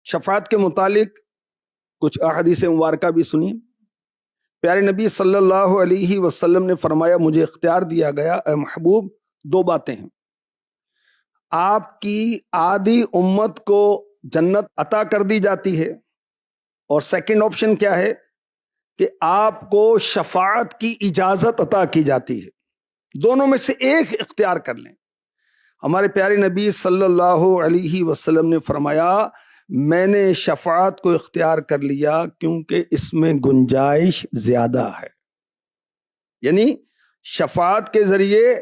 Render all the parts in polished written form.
شفاعت کے متعلق کچھ احادیث مبارکہ بھی سنی۔ پیارے نبی صلی اللہ علیہ وسلم نے فرمایا، مجھے اختیار دیا گیا اے محبوب، دو باتیں ہیں، آپ کی آدھی امت کو جنت عطا کر دی جاتی ہے، اور سیکنڈ آپشن کیا ہے کہ آپ کو شفاعت کی اجازت عطا کی جاتی ہے۔ دونوں میں سے ایک اختیار کر لیں۔ ہمارے پیارے نبی صلی اللہ علیہ وسلم نے فرمایا، میں نے شفاعت کو اختیار کر لیا کیونکہ اس میں گنجائش زیادہ ہے، یعنی شفاعت کے ذریعے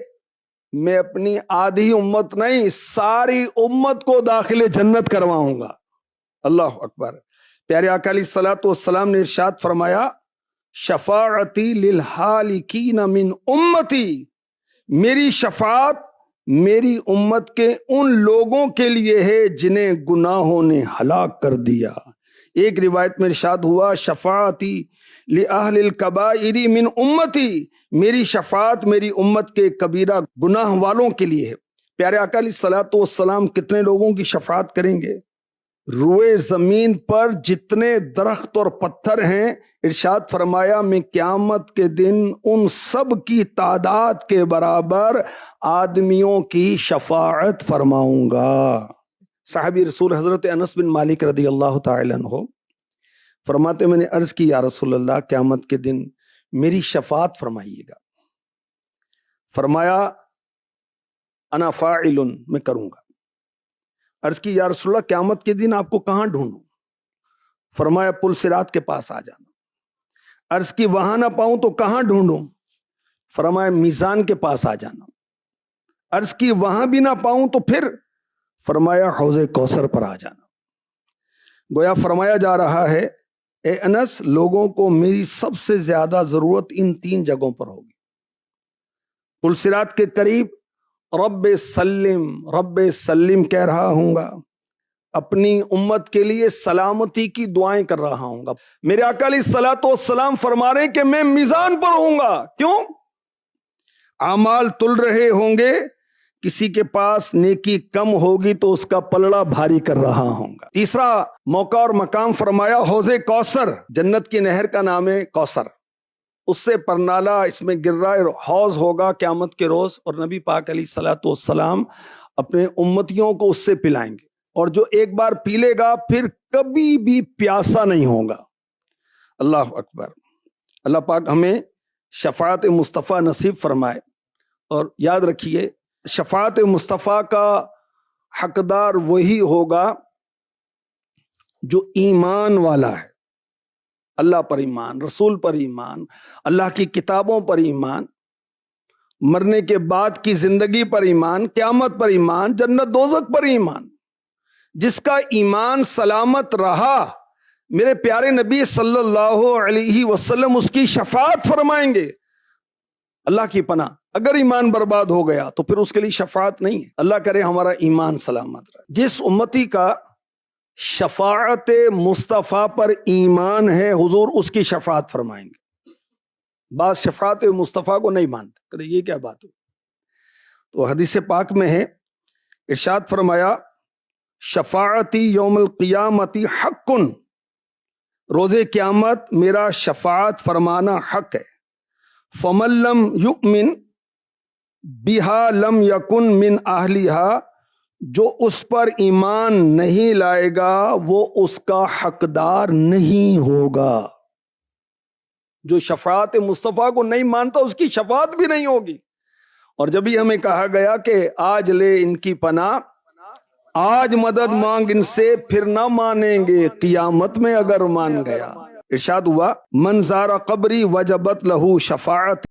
میں اپنی آدھی امت نہیں، ساری امت کو داخل جنت کرواؤں گا۔ اللہ اکبر۔ پیارے آقا علیہ الصلوۃ والسلام نے ارشاد فرمایا، شفاعتی للحالکین من امتی، میری شفاعت میری امت کے ان لوگوں کے لیے ہے جنہیں گناہوں نے ہلاک کر دیا۔ ایک روایت میں ارشاد ہوا، شفاعتی لأہل الکبائر من امتی، میری شفاعت میری امت کے کبیرہ گناہ والوں کے لیے ہے۔ پیارے آقا علیہ الصلوۃ والسلام کتنے لوگوں کی شفاعت کریں گے؟ روئے زمین پر جتنے درخت اور پتھر ہیں، ارشاد فرمایا میں قیامت کے دن ان سب کی تعداد کے برابر آدمیوں کی شفاعت فرماؤں گا۔ صحابی رسول حضرت انس بن مالک رضی اللہ تعالی عنہ فرماتے، میں نے عرض کی، یا رسول اللہ، قیامت کے دن میری شفاعت فرمائیے گا۔ فرمایا، انا فاعل، میں کروں گا۔ عرض کی، یا رسول اللہ، قیامت کے دن آپ کو کہاں ڈھونڈوں؟ فرمایا، پل صراط کے پاس آ جانا۔ عرض کی، وہاں نہ پاؤں تو کہاں ڈھونڈوں؟ فرمایا، میزان کے پاس آ جانا۔ عرض کی، وہاں بھی نہ پاؤں تو پھر؟ فرمایا، حوض کوثر پر آ جانا۔ گویا فرمایا جا رہا ہے، اے انس، لوگوں کو میری سب سے زیادہ ضرورت ان تین جگہوں پر ہوگی۔ پل صراط کے قریب رب سلم رب سلم کہہ رہا ہوں گا، اپنی امت کے لیے سلامتی کی دعائیں کر رہا ہوں گا۔ میرے آقا علیہ الصلوۃ والسلام فرما رہے ہیں کہ میں میزان پر ہوں گا۔ کیوں؟ اعمال تل رہے ہوں گے، کسی کے پاس نیکی کم ہوگی تو اس کا پلڑا بھاری کر رہا ہوں گا۔ تیسرا موقع اور مقام فرمایا، حوض کوثر، جنت کی نہر کا نام ہے کوثر، اس سے پرنالا اس میں گر رہا ہے، حوض ہوگا قیامت کے روز، اور نبی پاک علیہ الصلوۃ والسلام اپنے امتیوں کو اس سے پلائیں گے، اور جو ایک بار پی لے گا پھر کبھی بھی پیاسا نہیں ہوگا۔ اللہ اکبر۔ اللہ پاک ہمیں شفاعت مصطفیٰ نصیب فرمائے، اور یاد رکھیے شفاعت مصطفیٰ کا حقدار وہی ہوگا جو ایمان والا ہے، اللہ پر ایمان، رسول پر ایمان، اللہ کی کتابوں پر ایمان، مرنے کے بعد کی زندگی پر ایمان، قیامت پر ایمان، جنت دوزخ پر ایمان۔ جس کا ایمان سلامت رہا، میرے پیارے نبی صلی اللہ علیہ وسلم اس کی شفاعت فرمائیں گے۔ اللہ کی پناہ، اگر ایمان برباد ہو گیا تو پھر اس کے لیے شفاعت نہیں ہے۔ اللہ کرے ہمارا ایمان سلامت رہے۔ جس امتی کا شفاعت مصطفیٰ پر ایمان ہے، حضور اس کی شفاعت فرمائیں گے۔ بعض شفاعت مصطفیٰ کو نہیں مانتے، کہ یہ کیا بات ہے؟ تو حدیث پاک میں ہے، ارشاد فرمایا، شفاعتی یوم القیامتی حق، روز قیامت میرا شفاعت فرمانا حق ہے۔ فمن لم یؤمن بہا لم یکن من اہلہا، جو اس پر ایمان نہیں لائے گا وہ اس کا حقدار نہیں ہوگا۔ جو شفاعت مصطفیٰ کو نہیں مانتا اس کی شفاعت بھی نہیں ہوگی۔ اور جب ہی ہمیں کہا گیا کہ آج لے ان کی پناہ، آج مدد مانگ ان سے، پھر نہ مانیں گے قیامت میں اگر مان گیا۔ ارشاد ہوا، من زار قبری وجبت لہو شفاعت